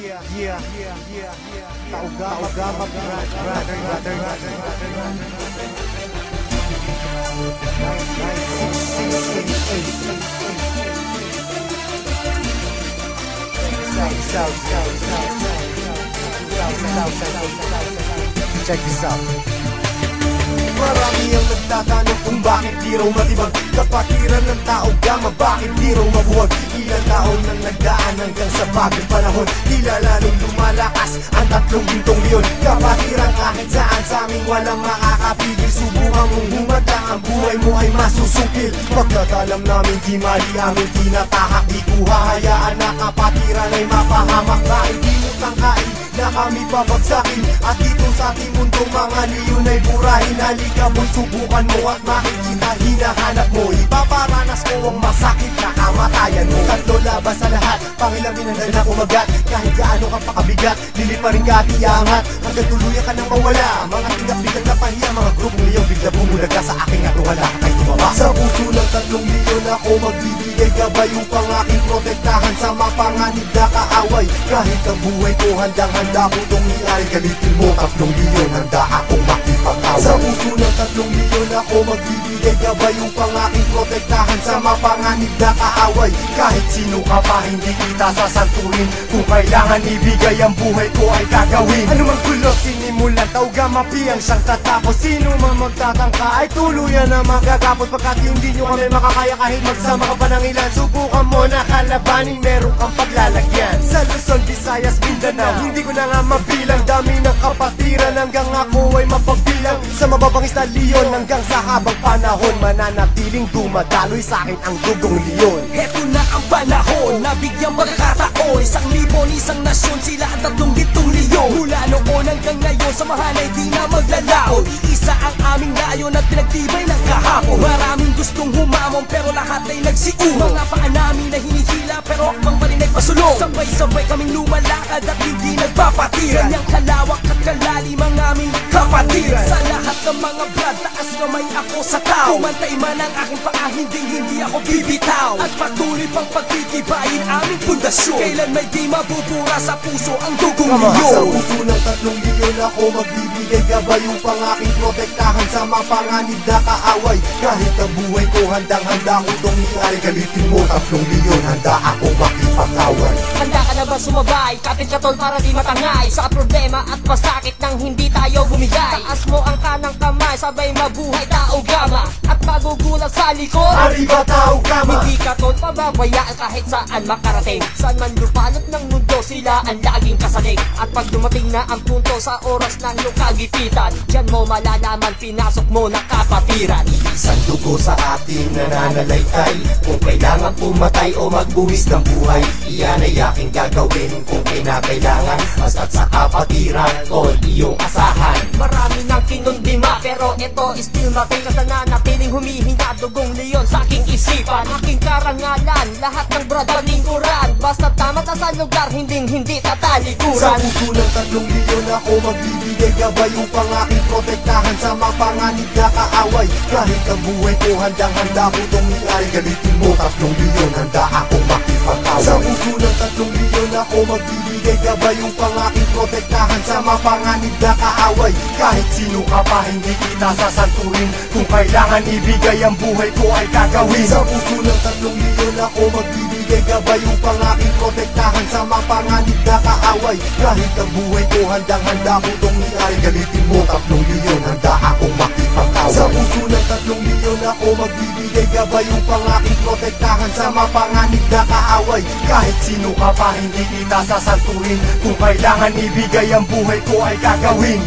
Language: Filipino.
Taugama brother. Check this out. Marami ang nagtatanong kung bakit di raw matibag kapatiran ng tao gama, bakit di raw mabuwag. Ilang taon nang nagdaan hanggang sa bagong panahon, tila lalong lumalakas ang 3 gintong leon. Kapatiran kahit saan sa aming walang makakapigil. Subukan mong humadang, ang buhay mo ay masusungkil. Pagkakalam namin di mali aming tinatahak, di ko hahayaan na kapatiran ay mapahamak. Dahil di mo tangkain na kami babagsakin, at dito sa ating mundo mga leon ay burahin. Halika mo'y subukan mo at makikita hinahanap mo. Ipaparanas ko ang masakit na kamatayan mo. Tatlo labas sa lahat, pangilamin ang dala kumagat. Kahit gaano ka pakabigat, lili pa rin ka at iangat hanggang tuluyan ka nang mawala. Mga tinap-bigat na pahiya, mga grupong liyong bigla bumulaga sa aking atuhala kay tumaba. Sa puso ng 3 leon ako magbibigay gabay upang aking protektahan sa mapanganib na kaaway. Kahit ang buhay ko handang-handa ko itong iay, galitin mo 3 leon, handa akong makipag-away. Sa puso ng 3 leon ako magbibigay gabay upang aking protektahan sa mapanganib na kaaway. Kahit sino ka pa hindi kita sasanturin, kung kailangan ibigay ang buhay ko ay gagawin. Ano mang gulo sinimulan, taugama piyang siyang tatapos. Sino man magtatangka ay tuluyan na magagapos, pagkat hindi nyo kami makakaya kahit magsama ka pa ng ilan. Subukan mo na kalabanin, meron kang paglalagyan. Sa Luzon, Visayas, Mindanao, hindi ko na nga mabilang. Dami ng kapatiran hanggang ako ay mapagbilang. Sa mababangis na leon hanggang sa habang panahon, mananatiling dumadaloy sa akin ang dugong leon. Heto na ang panahon, nabigyang pagkakataon. 1,000, isang nasyon, sila ang 3 gintong leon. Mula noon hanggang ngayon, samahan ay di na maglalaon. Iisa ang aming layon at pinagtibay ng kahapon. Maraming gustong humamon pero lahat ay nagsiuno. Mga paa namin na hinihila pero akbang pa rin ay pasulong. Sabay-sabay kaming lumalakad at hindi nagpapatiran. Ganyang kalawak at kalalim ang aming kapatiran. Sa lahat ng mga brad, taas kamay ako sa tao. Kumantay man ang aking paa, hindi ako bibitaw. At patuloy pang pagtitibayin aming pundasyon. Kailan may di mabubura sa puso ang dugong leon. Sa puso ng 3 leon ako magbibigay gabay upang aking protektahan sa mapanganib na kaaway. Kahit ang buhay ko handang-handa ko itong iay, galitin mo 3 leon, handa akong makipag-away. Handa ka na ba sumabay? Kapit ka tol para di matangay sa problema at masakit nang hindi tayo bumigay. Taas mo ang kanang kamay, sabay mabuhay taugama. At magugulat sa likod, Arriba taugama. hindi ka tol pababayaan kahit saan makarating. Saan man lupalot ng mundo, sila ang laging kasalig. At pag dumating na ang punto sa oras ng iyong kagipitan, diyan mo malalaman, pinasok mo na kapatiran. Isang dugo sa ating nananalaytay, kung kailangan pumatay o magbuwis ng buhay, iyan ay aking gagawin kung kinakailangan. Basta't sa kapatiran, tol, iyong asahan. Marami nang kinundima pero ito still matigas na nanatiling humihinga dugong leon sa aking isipan. Aking karangalan, lahat ng brad paningkuran. Basta tama ka sa lugar, hindi Sa tatalikuran. puso ng 3 leon ako magbibigay gabay upang aking protektahan sa mapanganib na kaaway. Kahit ang buhay ko handang-handa ko itong iay, galitin mo 3 leon, handa akong makipag-away. Sa puso ng 3 leon ako magbibigay gabay upang aking protektahan sa mapanganib na kaaway. Kahit sino ka pa hindi kita sasanturin, kung kailangan ibigay ang buhay ko ay gagawin. Sa puso ng 3 leon ako magbibigay gabay upang aking protektahan sa mapanganib na kaaway. Kahit ang buhay ko handang-handa ko itong iay, galitin mo 3 leon, handa akong makipag-away. Sa puso ng 3 leon ako magbibigay gabay upang aking protektahan sa mapanganib na kaaway. Kahit sino ka pa hindi kita sasanturin, kung kailangan ibigay ang buhay ko ay gagawin.